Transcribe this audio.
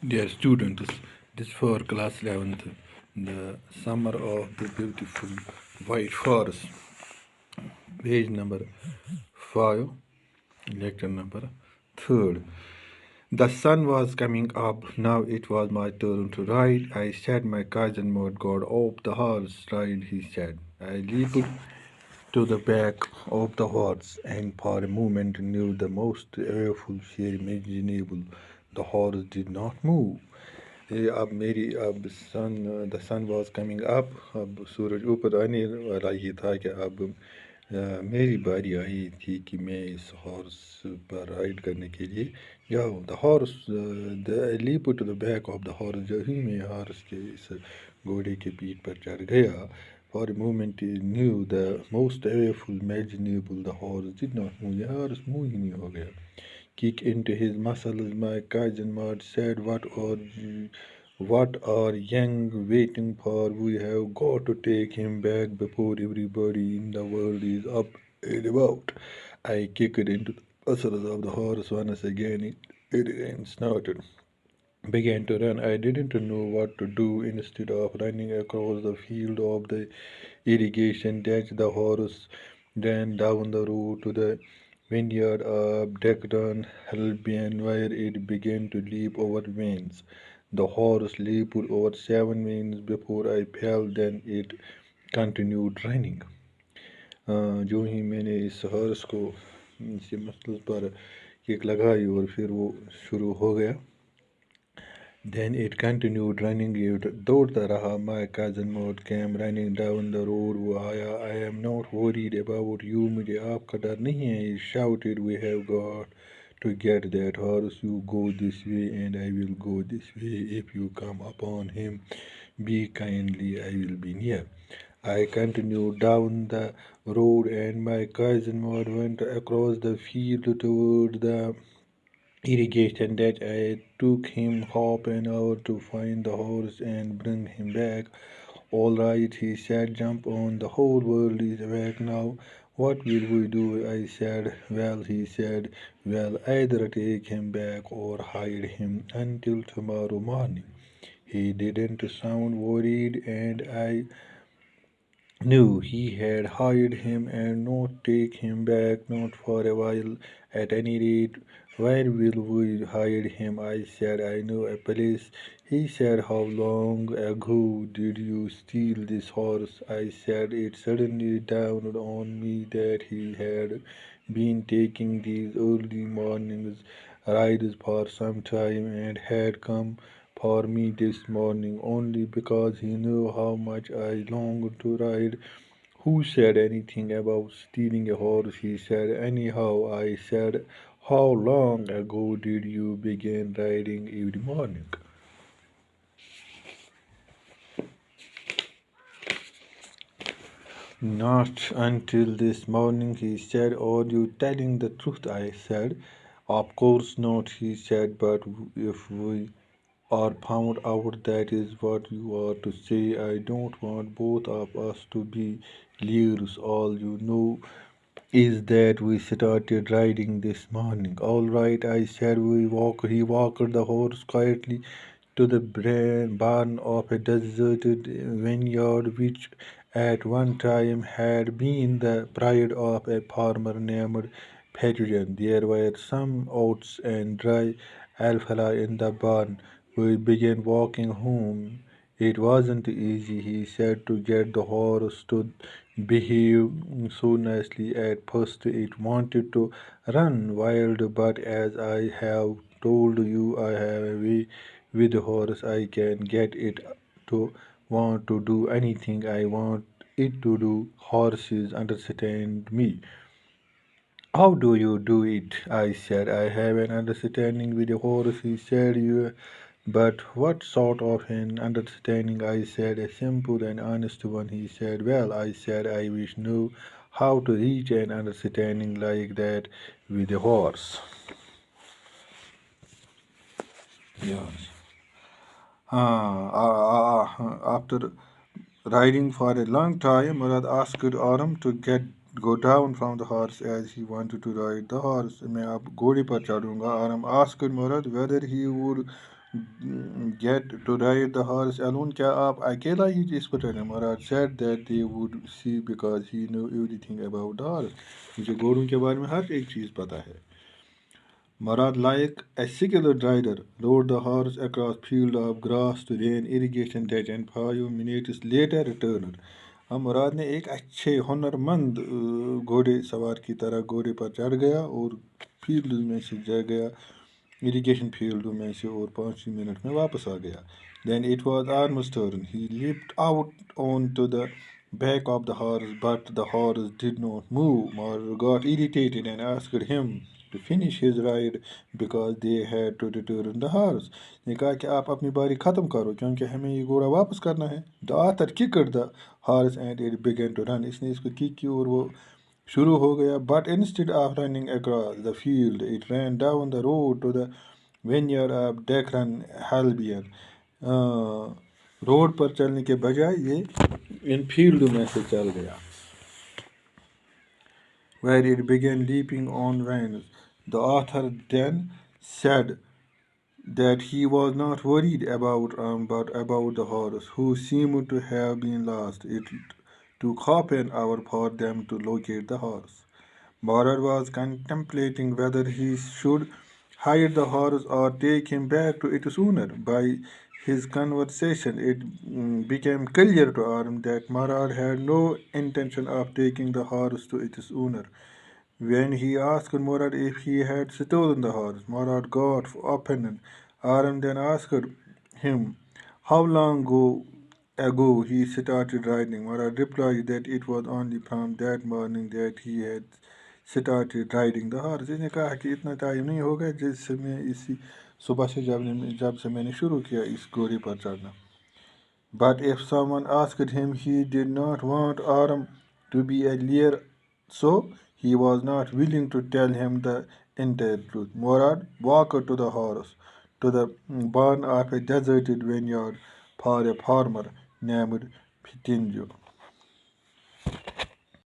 Dear students, this for class 11th, the summer of the beautiful white forest, page number 5, lecture number 3rd. The sun was coming up. Now it was my turn to ride. I said my cousin Maud got off the horse. Ride, he said. I leaped to the back of the horse and for a moment knew the most awful fear imaginable. The horse did not move. अब मेरी अब sun the sun was coming up अब सूरज ऊपर आने वाला ही था कि अब मेरी बारी आई थी कि मैं इस हॉर्स पर राइड करने के लिए जाऊँ the horse the leap to the back of the horse जो ही मैं हॉर्स के इस घोड़े के पीठ पर चढ़ गया for a moment knew the most awful imaginable the horse did not move the horse move ही नहीं हो गया kick into his muscles. My cousin Maud said, what are young waiting for? We have got to take him back before everybody in the world is up and about. I kicked into the muscles of the horse once again. It and snorted. Began to run. I didn't know what to do. Instead of running across the field of the irrigation ditch, the horse ran down the road to the vineyard up Deccan Albion, where it began to leap over veins. The horse leaped over 7 veins before I fell, then it continued running. जो ही मैंने इस horse को इसके muscles पर kick लगाई और फिर वो शुरू हो गया Then it continued running. It दौड़ता रहा. My cousin Maud came running down the road. I am not worried about you. मुझे आपका डर नहीं है. He shouted. We have got to get that horse. You go this way and I will go this way. If you come upon him, be kindly. I will be near. I continued down the road and my cousin Maud went across the field toward the irrigation that I took him half an hour to find the horse and bring him back. All right, he said, jump on. The whole world is awake now. What will we do? I said. Well, he said, well, either take him back or hide him until tomorrow morning. He didn't sound worried, and I knew he had hired him and not take him back, not for a while. At any rate, where will we hide him? I said, I know a place. He said, how long ago did you steal this horse? I said, it suddenly dawned on me that he had been taking these early mornings rides for some time and had come for me this morning only because he knew how much I longed to ride. Who said anything about stealing a horse? He said, anyhow. I said, how long ago did you begin riding every morning? Not until this morning, he said. Are you telling the truth? I said. Of course not, he said, but if we are found out, that is what you are to say. I don't want both of us to be liars. All you know is that we started riding this morning. All right, I said. He walked the horse quietly to the barn of a deserted vineyard, which at one time had been the pride of a farmer named Petulant. There were some oats and dry alfalfa in the barn. We began walking home. It wasn't easy, he said, to get the horse to behave so nicely. At first, it wanted to run wild, but as I have told you, I have a way with the horse. I can get it to want to do anything I want it to do. Horses understand me. How do you do it? I said. I have an understanding with the horse. He said. You, but what sort of an understanding? I said. A simple and honest one. He said. Well, I said. I wish knew how to reach an understanding like that with a horse. Yes. After riding for a long time, Murad asked Aram to go down from the horse as he wanted to ride the horse. मैं अब घोड़े पर चढ़ूंगा. Aram asked Murad whether he would get to ride the horse alone? क्या आप अकेला ही इसको चढ़े? महाराज said that they would see because he knew everything about the horse. मुझे घोड़ों के बारे में हर एक चीज़ पता है. Murad, like a skilled rider, rode the horse across field of grass to then irrigation ditch and 5 minutes later returned. हम मुराद ने एक अच्छे हुनरमंद घोड़े सवार की तरह घोड़े पर चढ़ गया और फील्ड में से जा गया इरिगेशन फील्ड में से और 5 मिनट में वापस आ गया. Then it was Arm's turn. He leaped out onto the back of the horse, but the horse did not move. Mar got irritated and asked him to finish his ride because they had to return the horse. ने कहा कि आप अपनी बारी ख़त्म करो क्योंकि हमें ये घोड़ा वापस करना है. The author kicked the horse and it began to run. इसने इसको किक की और वो शुरू हो गया. But instead of running across the field, it ran down the road to the vineyard of Declan Halbian. Road पर चलने के बजाय ये इन फील्ड में से चल गया. Where it began leaping on vines. The author then said that he was not worried but about the horse, who seemed to have been lost. It took half an hour for them to locate the horse. Morad was contemplating whether he should hide the horse or take him back to its owner. By his conversation, it became clear to Arm that Morad had no intention of taking the horse to its owner. When he asked Morad if he had stolen the horse, Morad got offended. Aram then asked him how long ago he started riding. Morad replied that it was only from that morning that he had started riding the horse. इसने कहा कि इतना time नहीं होगा जिससे मैं इसी सुबह से जब से मैंने शुरू किया इस घोड़े पर चढ़ना. But if someone asked him, he did not want Aram to be a liar, so he was not willing to tell him the entire truth. Morad walked to the horse, to the barn of a deserted vineyard for a farmer named Pitinjo.